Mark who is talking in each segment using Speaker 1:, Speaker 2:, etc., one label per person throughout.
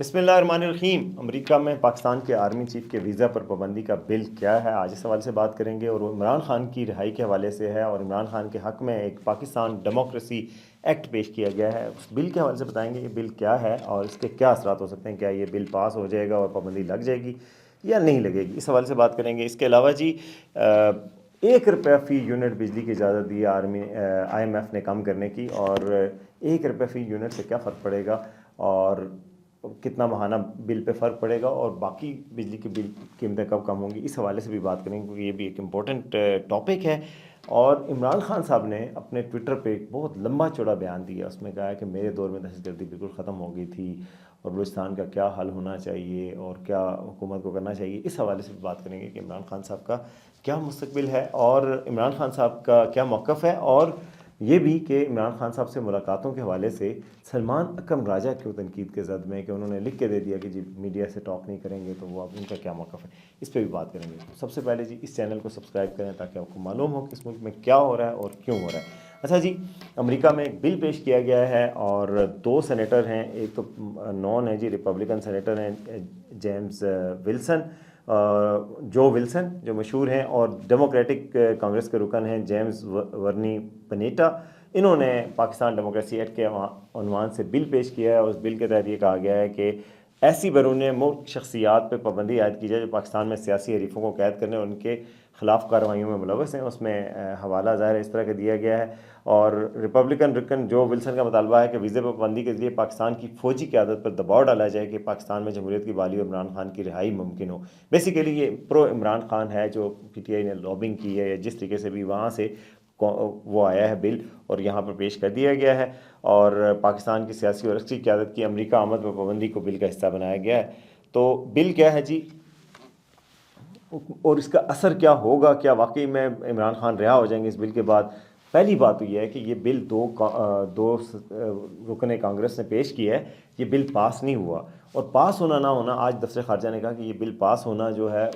Speaker 1: بسم اللہ الرحمن الرحیم۔ امریکہ میں پاکستان کے آرمی چیف کے ویزا پر پابندی کا بل کیا ہے، آج اس حوالے سے بات کریں گے، اور وہ عمران خان کی رہائی کے حوالے سے ہے، اور عمران خان کے حق میں ایک پاکستان ڈیموکریسی ایکٹ پیش کیا گیا ہے، اس بل کے حوالے سے بتائیں گے یہ بل کیا ہے اور اس کے کیا اثرات ہو سکتے ہیں، کیا یہ بل پاس ہو جائے گا اور پابندی لگ جائے گی یا نہیں لگے گی، اس حوالے سے بات کریں گے۔ اس کے علاوہ جی 1 روپیہ فی یونٹ بجلی کی اجازت دی آئی ایم ایف نے کم کرنے کی، اور 1 روپیہ فی یونٹ سے کیا فرق پڑے گا اور کتنا ماہانہ بل پہ فرق پڑے گا، اور باقی بجلی کی بل قیمتیں کب کم ہوں گی، اس حوالے سے بھی بات کریں گے کیونکہ یہ بھی ایک امپورٹنٹ ٹاپک ہے۔ اور عمران خان صاحب نے اپنے ٹویٹر پہ ایک بہت لمبا چوڑا بیان دیا، اس میں کہا ہے کہ میرے دور میں دہشت گردی بالکل ختم ہو گئی تھی اور بلوچستان کا کیا حل ہونا چاہیے اور کیا حکومت کو کرنا چاہیے، اس حوالے سے بھی بات کریں گے کہ عمران خان صاحب کا کیا مستقبل ہے اور عمران خان صاحب کا کیا موقف ہے، اور یہ بھی کہ عمران خان صاحب سے ملاقاتوں کے حوالے سے سلمان اکرم راجہ کیوں تنقید کے زد میں کہ انہوں نے لکھ کے دے دیا کہ جی میڈیا سے ٹاک نہیں کریں گے، تو وہ اب ان کا کیا موقف ہے، اس پہ بھی بات کریں گے۔ سب سے پہلے جی اس چینل کو سبسکرائب کریں تاکہ آپ کو معلوم ہو کہ اس ملک میں کیا ہو رہا ہے اور کیوں ہو رہا ہے۔ اچھا جی، امریکہ میں ایک بل پیش کیا گیا ہے اور 2 سینیٹر ہیں، ایک تو نون ہے جی ریپبلکن سینیٹر ہیں جیمز ولسن، جو ولسن جو مشہور ہیں، اور ڈیموکریٹک کانگریس کے رکن ہیں جیمز ورنی پنیٹا، انہوں نے پاکستان ڈیموکریسی ایکٹ کے عنوان سے بل پیش کیا ہے، اور اس بل کے تحت یہ کہا گیا ہے کہ ایسی بیرون ملک شخصیات پہ پابندی عائد کی جائے جو پاکستان میں سیاسی حریفوں کو قید کرنے اور ان کے خلاف کارروائیوں میں ملوث ہیں۔ اس میں حوالہ ظاہر اس طرح کا دیا گیا ہے، اور ریپبلکن رکن جو ولسن کا مطالبہ ہے کہ ویزے پر پابندی کے ذریعے پاکستان کی فوجی قیادت پر دباؤ ڈالا جائے کہ پاکستان میں جمہوریت کی بحالی اور عمران خان کی رہائی ممکن ہو۔ بیسیکلی یہ پرو عمران خان ہے، جو پی ٹی آئی نے لابنگ کی ہے، یا جس طریقے سے بھی وہاں سے وہ آیا ہے بل اور یہاں پر پیش کر دیا گیا ہے، اور پاکستان کی سیاسی اور عسکری قیادت کی امریکہ آمد پر پابندی کو بل کا حصہ بنایا گیا ہے۔ تو بل کیا ہے جی، اور اس کا اثر کیا ہوگا، کیا واقعی میں عمران خان رہا ہو جائیں گے اس بل کے بعد؟ پہلی بات تو یہ ہے کہ یہ بل دو رکن کانگریس نے پیش کیا ہے، یہ بل پاس نہیں ہوا، اور پاس ہونا نہ ہونا، آج دفتر خارجہ نے کہا کہ یہ بل پاس ہونا جو ہے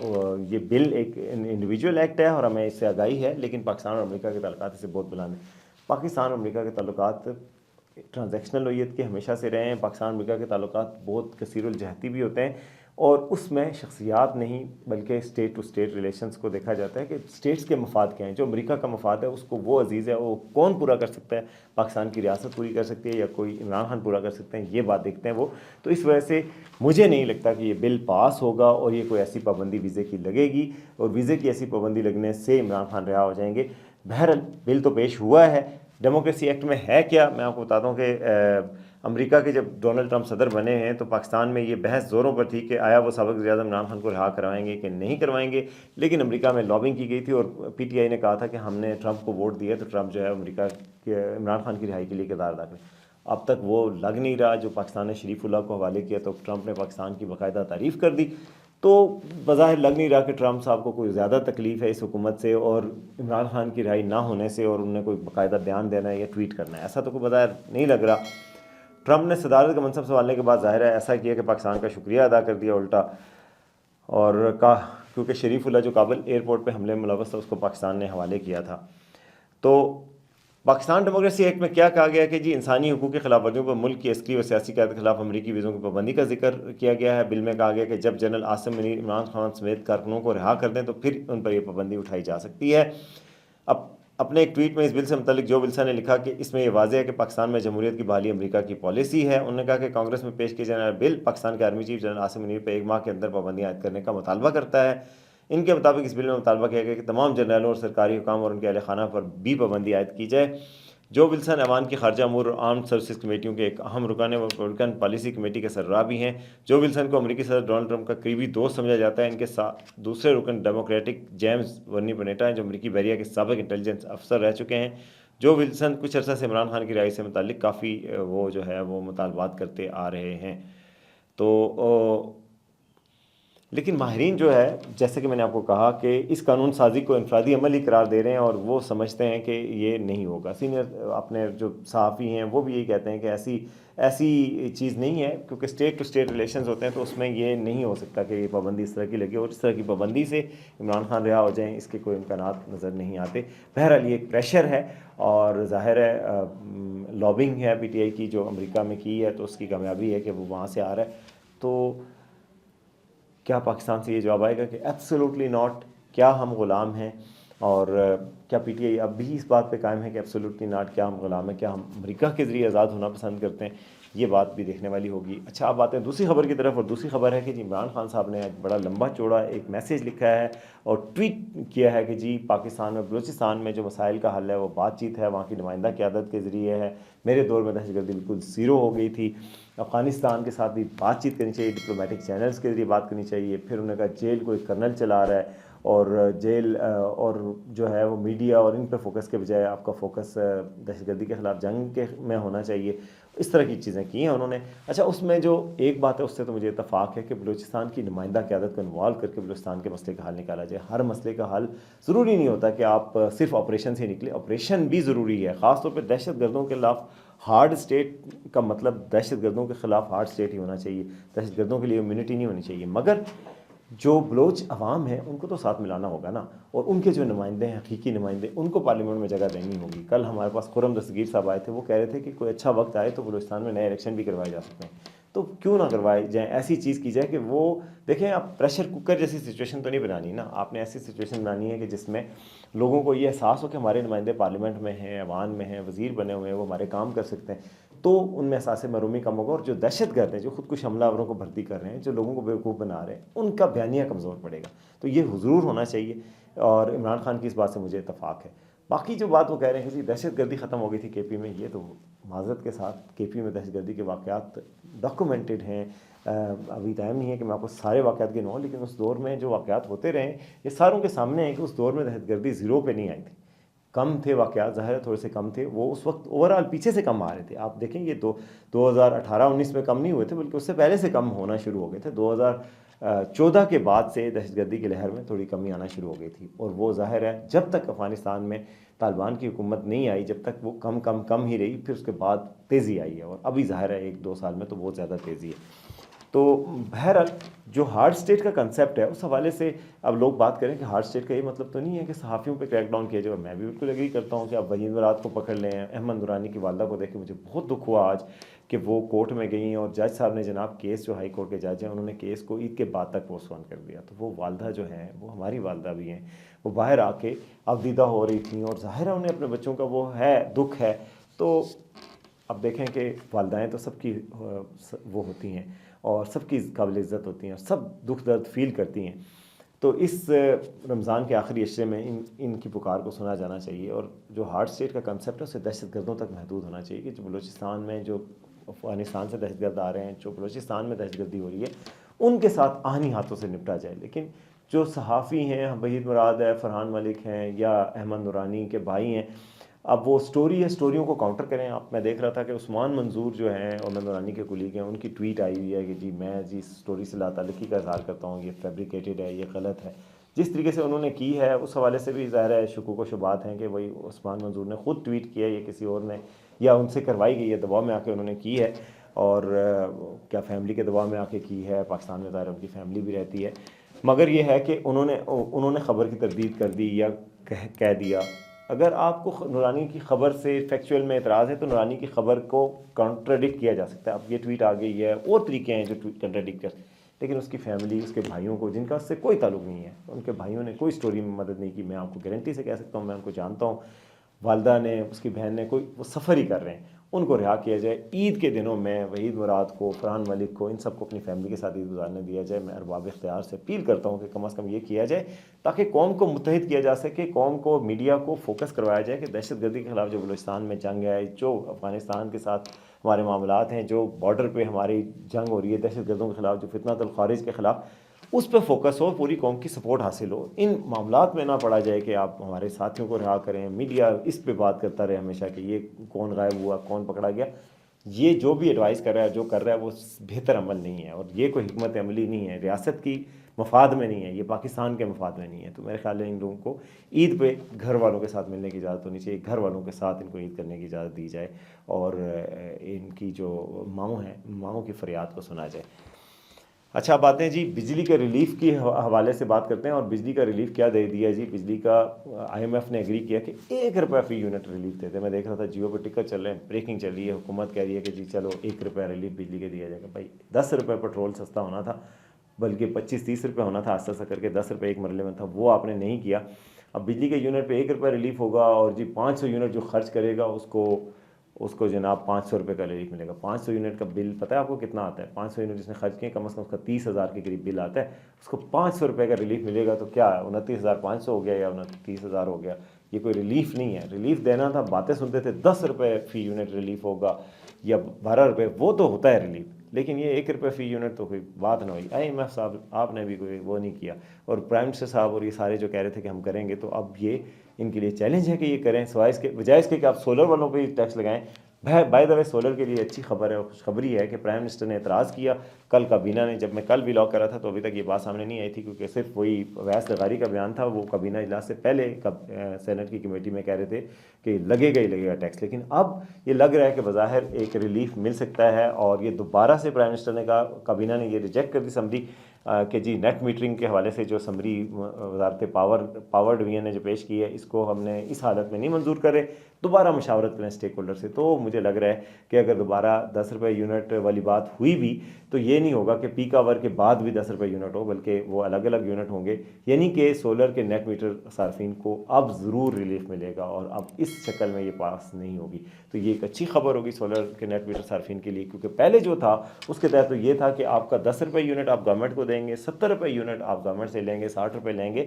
Speaker 1: یہ بل ایک انڈیویجول ایکٹ ہے اور ہمیں اس سے آگاہی ہے، لیکن پاکستان اور امریکہ کے تعلقات اس سے بہت بلند ہیں۔ پاکستان اور امریکہ کے تعلقات ٹرانزیکشنل نوعیت کے ہمیشہ سے رہے ہیں، پاکستان امریکہ کے تعلقات بہت کثیر الجہتی بھی ہوتے ہیں، اور اس میں شخصیات نہیں بلکہ اسٹیٹ ٹو اسٹیٹ ریلیشنز کو دیکھا جاتا ہے کہ اسٹیٹس کے مفاد کیا ہیں۔ جو امریکہ کا مفاد ہے اس کو وہ عزیز ہے، وہ کون پورا کر سکتا ہے، پاکستان کی ریاست پوری کر سکتی ہے یا کوئی عمران خان پورا کر سکتے ہیں، یہ بات دیکھتے ہیں وہ۔ تو اس وجہ سے مجھے نہیں لگتا کہ یہ بل پاس ہوگا اور یہ کوئی ایسی پابندی ویزے کی لگے گی، اور ویزے کی ایسی پابندی لگنے سے عمران خان رہا ہو جائیں گے۔ بہرحال بل تو پیش ہوا ہے۔ ڈیموکریسی ایکٹ میں ہے کیا، میں آپ کو بتاتا ہوں کہ امریکہ کے جب ڈونلڈ ٹرمپ صدر بنے ہیں تو پاکستان میں یہ بحث زوروں پر تھی کہ آیا وہ سابق وزیر اعظم عمران خان کو رہا کروائیں گے کہ نہیں کروائیں گے، لیکن امریکہ میں لابنگ کی گئی تھی، اور پی ٹی آئی نے کہا تھا کہ ہم نے ٹرمپ کو ووٹ دیا تو ٹرمپ جو ہے امریکہ کے عمران خان کی رہائی کے لیے کردار ادا کریں۔ اب تک وہ لگ نہیں رہا، جو پاکستان نے شریف اللہ کو حوالے کیا تو ٹرمپ نے پاکستان کی باقاعدہ تعریف کر دی، تو بظاہر لگ نہیں رہا کہ ٹرمپ صاحب کو کوئی زیادہ تکلیف ہے اس حکومت سے اور عمران خان کی رہائی نہ ہونے سے، اور انہیں کوئی باقاعدہ بیان دینا ہے یا ٹویٹ کرنا ہے، ایسا تو کوئی بظاہر نہیں لگ رہا۔ ٹرمپ نے صدارت کا منصب سنبھالنے کے بعد ظاہر ہے ایسا کیا کہ پاکستان کا شکریہ ادا کر دیا الٹا، اور کیونکہ شریف اللہ جو کابل ایئرپورٹ پہ حملے میں ملوث تھا اس کو پاکستان نے حوالے کیا تھا۔ تو پاکستان ڈیموکریسی ایکٹ میں کیا کہا گیا کہ جی انسانی حقوق کی خلاف ورزیوں پر ملک کی عسکری و سیاسی قیادت کے خلاف امریکی ویزوں کی پابندی کا ذکر کیا گیا ہے۔ بل میں کہا گیا کہ جب جنرل عاصم منیر عمران خان سمیت کارکنوں کو رہا کر دیں تو پھر ان پر یہ پابندی اٹھائی جا سکتی ہے۔ اپنے ایک ٹویٹ میں اس بل سے متعلق جو ولسن نے لکھا کہ اس میں یہ واضح ہے کہ پاکستان میں جمہوریت کی بحالی امریکہ کی پالیسی ہے۔ انہوں نے کہا کہ کانگریس میں پیش کیا جانے والا بل پاکستان کے army chief general Asim Munir پہ 1 ماہ کے اندر پابندیاں عائد کرنے کا مطالبہ کرتا ہے۔ ان کے مطابق اس بل میں مطالبہ کیا گیا کہ تمام جنرلوں اور سرکاری حکام اور ان کے اہل خانہ پر بھی پابندی عائد کی جائے۔ جو ولسن ایوان کی خارجہ امور اور آرمڈ سروسز کمیٹیوں کے ایک اہم رکن ہیں، وہ ریپبلکن پالیسی کمیٹی کے سربراہ بھی ہیں۔ جو ولسن کو امریکی صدر ڈونلڈ ٹرمپ کا قریبی دوست سمجھا جاتا ہے، ان کے ساتھ دوسرے رکن ڈیموکریٹک جیمز ورنی پنیٹا ہیں، جو امریکی بحریہ کے سابق انٹیلیجنس افسر رہ چکے ہیں۔ جو ولسن کچھ عرصہ سے عمران خان کی رہائی سے متعلق کافی وہ جو ہے وہ مطالبات کرتے آ رہے ہیں۔ تو لیکن ماہرین جو ہے، جیسے کہ میں نے آپ کو کہا کہ اس قانون سازی کو انفرادی عمل ہی قرار دے رہے ہیں، اور وہ سمجھتے ہیں کہ یہ نہیں ہوگا۔ سینئر اپنے جو صحافی ہیں وہ بھی یہی کہتے ہیں کہ ایسی چیز نہیں ہے، کیونکہ اسٹیٹ ٹو اسٹیٹ ریلیشنز ہوتے ہیں تو اس میں یہ نہیں ہو سکتا کہ یہ پابندی اس طرح کی لگے، اور اس طرح کی پابندی سے عمران خان رہا ہو جائیں، اس کے کوئی امکانات نظر نہیں آتے۔ بہرحال یہ ایک پریشر ہے، اور ظاہر ہے لابنگ ہے پی ٹی آئی کی جو امریکہ میں کی ہے، تو اس کی کامیابی ہے کہ وہ وہاں سے آ رہا ہے۔ تو کیا پاکستان سے یہ جواب آئے گا کہ ایبسولوٹلی ناٹ، کیا ہم غلام ہیں؟ اور کیا پی ٹی آئی اب بھی اس بات پہ قائم ہے کہ ایبسولوٹلی ناٹ، کیا ہم غلام ہیں، کیا ہم امریکہ کے ذریعے آزاد ہونا پسند کرتے ہیں؟ یہ بات بھی دیکھنے والی ہوگی۔ اچھا، اب آتے ہیں دوسری خبر کی طرف، اور دوسری خبر ہے کہ جی عمران خان صاحب نے بڑا لمبا چوڑا ایک میسیج لکھا ہے اور ٹویٹ کیا ہے کہ جی پاکستان اور بلوچستان میں جو مسائل کا حل ہے وہ بات چیت ہے، وہاں کی نمائندہ قیادت کے ذریعے ہے، میرے دور میں دہشت گردی بالکل زیرو ہو گئی تھی، افغانستان کے ساتھ بھی بات چیت کرنی چاہیے، ڈپلومیٹک چینلز کے ذریعے بات کرنی چاہیے۔ پھر انہوں نے کہا جیل کو ایک کرنل چلا رہا ہے، اور جیل اور جو ہے وہ میڈیا اور ان پہ فوکس کے بجائے آپ کا فوکس دہشت گردی کے خلاف جنگ کے میں ہونا چاہیے، اس طرح کی چیزیں کی ہیں انہوں نے۔ اچھا، اس میں جو ایک بات ہے اس سے تو مجھے اتفاق ہے کہ بلوچستان کی نمائندہ قیادت کو انوالو کر کے بلوچستان کے مسئلے کا حل نکالا جائے۔ ہر مسئلے کا حل ضروری نہیں ہوتا کہ آپ صرف آپریشن سے نکلے، آپریشن بھی ضروری ہے، خاص طور پہ دہشت گردوں کے خلاف۔ ہارڈ اسٹیٹ کا مطلب دہشت گردوں کے خلاف ہارڈ اسٹیٹ ہی ہونا چاہیے، دہشت گردوں کے لیے امیونٹی نہیں ہونی چاہیے، مگر جو بلوچ عوام ہے ان کو تو ساتھ ملانا ہوگا نا، اور ان کے جو نمائندے ہیں، حقیقی نمائندے، ان کو پارلیمنٹ میں جگہ دینی ہوگی۔ کل ہمارے پاس خرم دستگیر صاحب آئے تھے، وہ کہہ رہے تھے کہ کوئی اچھا وقت آئے تو بلوچستان میں نئے الیکشن بھی کروائے جا سکتے ہیں، تو کیوں نہ کروائے جائیں؟ ایسی چیز کی جائے کہ وہ دیکھیں، آپ پریشر کوکر جیسی سچویشن تو نہیں بنانی نا، آپ نے ایسی سچویشن بنانی ہے کہ جس میں لوگوں کو یہ احساس ہو کہ ہمارے نمائندے پارلیمنٹ میں ہیں، ایوان میں ہیں، وزیر بنے ہوئے ہیں، وہ ہمارے کام کر سکتے ہیں، تو ان میں احساس محرومی کم ہوگا، اور جو دہشت گرد ہیں، جو خودکش حملہ آوروں کو بھرتی کر رہے ہیں، جو لوگوں کو بیوقوف بنا رہے ہیں، ان کا بیانیہ کمزور پڑے گا۔ تو یہ حضور ہونا چاہیے، اور عمران خان کی اس بات سے مجھے اتفاق ہے۔ باقی جو بات وہ کہہ رہے ہیں کہ جی دہشت گردی ختم ہو گئی تھی کے پی میں، یہ تو معذرت کے ساتھ کے پی میں دہشت گردی کے واقعات ڈاکومنٹڈ ہیں۔ ابھی ٹائم نہیں ہے کہ میں آپ کو سارے واقعات گنواؤں، لیکن اس دور میں جو واقعات ہوتے رہے یہ ساروں کے سامنے ہیں کہ اس دور میں دہشت گردی زیرو پہ نہیں آئی تھی، کم تھے واقعات، ظاہر ہے تھوڑے سے کم تھے، وہ اس وقت اوورآل پیچھے سے کم آ رہے تھے۔ آپ دیکھیں یہ 2018-19 میں کم نہیں ہوئے تھے، بلکہ اس سے پہلے سے کم ہونا شروع ہو گئے تھے۔ 2014 کے بعد سے دہشت گردی کی لہر میں تھوڑی کمی آنا شروع ہو گئی تھی، اور وہ ظاہر ہے جب تک افغانستان میں طالبان کی حکومت نہیں آئی، جب تک وہ کم ہی رہی، پھر اس کے بعد تیزی آئی ہے، اور ابھی ظاہر ہے 1-2 سال میں تو بہت زیادہ تیزی ہے۔ تو بہرحال جو ہارڈ اسٹیٹ کا کنسیپٹ ہے اس حوالے سے اب لوگ بات کریں کہ ہارڈ اسٹیٹ کا یہ مطلب تو نہیں ہے کہ صحافیوں پہ کریک ڈاؤن کیا جائے، اور میں بھی بالکل ایگری کرتا ہوں کہ اب وحید مراد کو پکڑ لیں۔ احمد نورانی کی والدہ کو دیکھ کے مجھے بہت دکھ ہوا آج کہ وہ کورٹ میں گئیں، اور جج صاحب نے جناب کیس، جو ہائی کورٹ کے جج ہیں، انہوں نے کیس کو عید کے بعد تک پوسٹ پون کر دیا۔ تو وہ والدہ جو ہیں، وہ ہماری والدہ بھی ہیں، وہ باہر آ کے اب دیدہ ہو رہی تھیں، اور ظاہر ہے انہیں اپنے بچوں کا وہ ہے، دکھ ہے۔ تو اب دیکھیں کہ والدائیں تو سب کی وہ ہوتی ہیں، اور سب کی قابل عزت ہوتی ہیں، اور سب دکھ درد فیل کرتی ہیں۔ تو اس رمضان کے آخری عشرے میں ان کی پکار کو سنا جانا چاہیے، اور جو ہارڈ اسٹیٹ کا کنسیپٹ ہے اسے دہشت گردوں تک محدود ہونا چاہیے، کہ جو بلوچستان میں، جو افغانستان سے دہشت گرد آ رہے ہیں، جو بلوچستان میں دہشت گردی ہو رہی ہے، ان کے ساتھ آہنی ہاتھوں سے نپٹا جائے۔ لیکن جو صحافی ہیں، وحید مراد ہے، فرحان ملک ہیں، یا احمد نورانی کے بھائی ہیں، اب وہ سٹوری ہے، سٹوریوں کو کاؤنٹر کریں آپ۔ میں دیکھ رہا تھا کہ عثمان منظور جو ہیں، احمد نورانی کے کولیگ ہیں، ان کی ٹویٹ آئی ہوئی ہے کہ جی میں جی سٹوری سے لا تعلقی کا اظہار کرتا ہوں، یہ فیبریکیٹڈ ہے، یہ غلط ہے۔ جس طریقے سے انہوں نے کی ہے اس حوالے سے بھی ظاہر ہے شکوک و شبہات ہیں کہ وہی عثمان منظور نے خود ٹویٹ کیا ہے، یہ کسی اور نے، یا ان سے کروائی گئی ہے، دباؤ میں آ کے انہوں نے کی ہے، اور کیا فیملی کے دباؤ میں آ کے کی ہے؟ پاکستان میں ظاہر ان کی فیملی بھی رہتی ہے، مگر یہ ہے کہ انہوں نے خبر کی تردید کر دی یا کہہ دیا۔ اگر آپ کو نورانی کی خبر سے فیکچوئل میں اعتراض ہے تو نورانی کی خبر کو کنٹراڈکٹ کیا جا سکتا ہے۔ اب یہ ٹویٹ آ گئی ہے، اور طریقے ہیں جو ٹویٹ کنٹراڈکٹ کر، لیکن اس کی فیملی، اس کے بھائیوں کو، جن کا اس سے کوئی تعلق نہیں ہے، ان کے بھائیوں نے کوئی سٹوری میں مدد نہیں کی۔ میں آپ کو گارنٹی سے کہہ سکتا ہوں، میں ان کو جانتا ہوں، والدہ نے، اس کی بہن نے، کوئی وہ سفر ہی کر رہے ہیں، ان کو رہا کیا جائے۔ عید کے دنوں میں وحید مراد کو، فرحان ملک کو، ان سب کو اپنی فیملی کے ساتھ عید گزارنے دیا جائے۔ میں ارباب اختیار سے اپیل کرتا ہوں کہ کم از کم یہ کیا جائے، تاکہ قوم کو متحد کیا جا سکے، قوم کو، میڈیا کو فوکس کروایا جائے کہ دہشت گردی کے خلاف جو بلوچستان میں جنگ ہے، جو افغانستان کے ساتھ ہمارے معاملات ہیں، جو بارڈر پہ ہماری جنگ ہو رہی ہے دہشت گردوں کے خلاف، جو فتنۃ الخوارج کے خلاف، اس پہ فوکس ہو، پوری قوم کی سپورٹ حاصل ہو۔ ان معاملات میں نہ پڑا جائے کہ آپ ہمارے ساتھیوں کو رہا کریں، میڈیا اس پہ بات کرتا رہے ہمیشہ کہ یہ کون غائب ہوا، کون پکڑا گیا۔ یہ جو بھی ایڈوائز کر رہا ہے، جو کر رہا ہے، وہ بہتر عمل نہیں ہے، اور یہ کوئی حکمت عملی نہیں ہے، ریاست کی مفاد میں نہیں ہے، یہ پاکستان کے مفاد میں نہیں ہے۔ تو میرے خیال ہے ان لوگوں کو عید پہ گھر والوں کے ساتھ ملنے کی اجازت ہونی چاہیے، گھر والوں کے ساتھ ان کو عید کرنے کی اجازت دی جائے، اور ان کی جو ماؤں ہیں، ماؤں کی فریاد کو سنا جائے۔ اچھا اب آتے ہیں جی بجلی کے ریلیف کے حوالے سے بات کرتے ہیں، اور بجلی کا ریلیف کیا دے دیا جی بجلی کا، آئی ایم ایف نے ایگری کیا کہ 1 روپیہ فی یونٹ ریلیف دیتے ہیں۔ میں دیکھ رہا تھا جیو پہ ٹکٹ چل رہے ہیں، بریکنگ چل رہی ہے، حکومت کہہ رہی ہے کہ جی چلو 1 روپیہ ریلیف بجلی کے دیا جائے گا۔ بھائی 10 روپے پیٹرول سستا ہونا تھا، بلکہ 25-30 روپے ہونا تھا، آستہ آستہ کر کے 10 روپے ایک مرلے میں تھا، وہ آپ نے نہیں کیا۔ اب بجلی کے یونٹ پہ 1 روپیہ ریلیف ہوگا، اور جی 500 یونٹ جو خرچ کرے گا اس کو جناب 500 روپے کا ریلیف ملے گا۔ 500 یونٹ کا بل پتہ ہے آپ کو کتنا آتا ہے؟ 500 یونٹ جس نے خرچ کیے کم از کم اس کا 30,000 کے قریب بل آتا ہے، اس کو 500 روپے کا ریلیف ملے گا، تو کیا 29,500 ہو گیا یا 29,000 ہو گیا؟ یہ کوئی ریلیف نہیں ہے۔ ریلیف دینا تھا، باتیں سنتے تھے 10 روپے فی یونٹ ریلیف ہوگا یا 12 روپے، وہ تو ہوتا ہے ریلیف، لیکن یہ 1 روپے فی یونٹ تو کوئی بات نہ ہوئی۔ آئی ایم ایف صاحب آپ نے بھی کوئی وہ نہیں کیا، اور پرائم منسٹر صاحب اور یہ سارے جو کہہ رہے تھے کہ ہم کریں گے، تو اب یہ ان کے لیے چیلنج ہے کہ یہ کریں، سوائے اس کے بجائے اس کے کہ آپ سولر والوں پہ ٹیکس لگائیں۔ بائی دا وے سولر کے لیے اچھی خبر ہے اور خوشخبری ہے کہ پرائم منسٹر نے اعتراض کیا کل کابینہ نے، جب میں کل بھی لاگ کر رہا تھا تو ابھی تک یہ بات سامنے نہیں آئی تھی، کیونکہ صرف وہی اویس لغاری کا بیان تھا، وہ کابینہ اجلاس سے پہلے سینٹ کی کمیٹی میں کہہ رہے تھے کہ لگے گا ہی لگے گا ٹیکس، لیکن اب یہ لگ رہا ہے کہ بظاہر ایک ریلیف مل سکتا ہے، اور یہ دوبارہ سے پرائم منسٹر نے کہا، کابینہ نے یہ ریجیکٹ کر دی سمری کہ جی نیٹ میٹرنگ کے حوالے سے جو سمری وزارت پاور ڈویژن نے جو پیش کی ہے، اس کو ہم نے اس حالت میں نہیں منظور کرے، دوبارہ مشاورت کریں اسٹیک ہولڈر سے۔ تو مجھے لگ رہا ہے کہ اگر دوبارہ 10 روپے یونٹ والی بات ہوئی بھی تو یہ نہیں ہوگا کہ پیک آور کے بعد بھی 10 روپے یونٹ ہو، بلکہ وہ الگ الگ یونٹ ہوں گے، یعنی کہ سولر کے نیٹ میٹر صارفین کو اب ضرور ریلیف ملے گا، اور اب اس شکل میں یہ پاس نہیں ہوگی۔ تو یہ ایک اچھی خبر ہوگی سولر کے نیٹ میٹر صارفین کے لیے، کیونکہ پہلے جو تھا اس کے تحت تو یہ تھا کہ آپ کا 10 روپے یونٹ آپ گورنمنٹ کو دیں گے، 70 روپے یونٹ آپ گورنمنٹ سے لیں گے، 60 روپے لیں گے،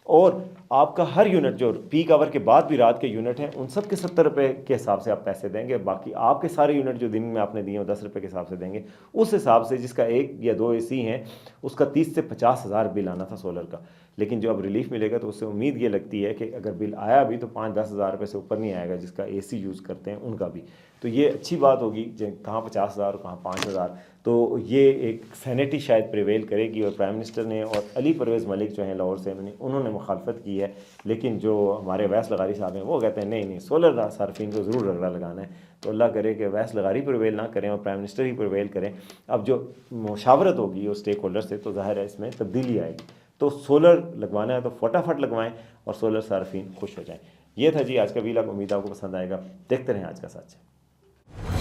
Speaker 1: اور آپ کا ہر یونٹ جو پیک آور کے بعد بھی رات کے یونٹ ہیں ان سب کے 70 روپے کے حساب سے آپ پیسے دیں گے، باقی آپ کے سارے یونٹ جو دن میں آپ نے دیے وہ 10 روپے کے حساب سے دیں گے، اس حساب سے جس کا 1 یا 2 اے سی ہیں اس کا 30 سے 50 ہزار بل آنا تھا سولر کا۔ لیکن جو اب ریلیف ملے گا تو اس سے امید یہ لگتی ہے کہ اگر بل آیا بھی تو 5-10 ہزار روپے سے اوپر نہیں آئے گا، جس کا اے سی یوز کرتے ہیں ان کا بھی۔ تو یہ اچھی بات ہوگی، کہاں 50 ہزار اور کہاں 5 ہزار، تو یہ ایک سینیٹی شاید پریویل کرے گی، اور پرائم منسٹر نے اور علی پرویز ملک جو ہیں لاہور سے انہوں نے مخالفت کی ہے، لیکن جو ہمارے اویس لغاری صاحب ہیں وہ کہتے ہیں نہیں سولر صارفین کو ضرور رگڑا لگانا ہے۔ تو اللہ کرے کہ اویس لغاری پریویل نہ کریں اور پرائم منسٹر ہی پریویل کریں۔ اب جو مشاورت ہوگی اور اسٹیک ہولڈر سے، تو ظاہر ہے اس میں تبدیلی آئے گی، تو سولر لگوانا ہے تو فٹافٹ لگوائیں اور سولر صارفین خوش ہو جائیں۔ یہ تھا جی آج کا ویلاگ، امید آپ کو پسند آئے گا، دیکھتے رہیں آج کا سچ۔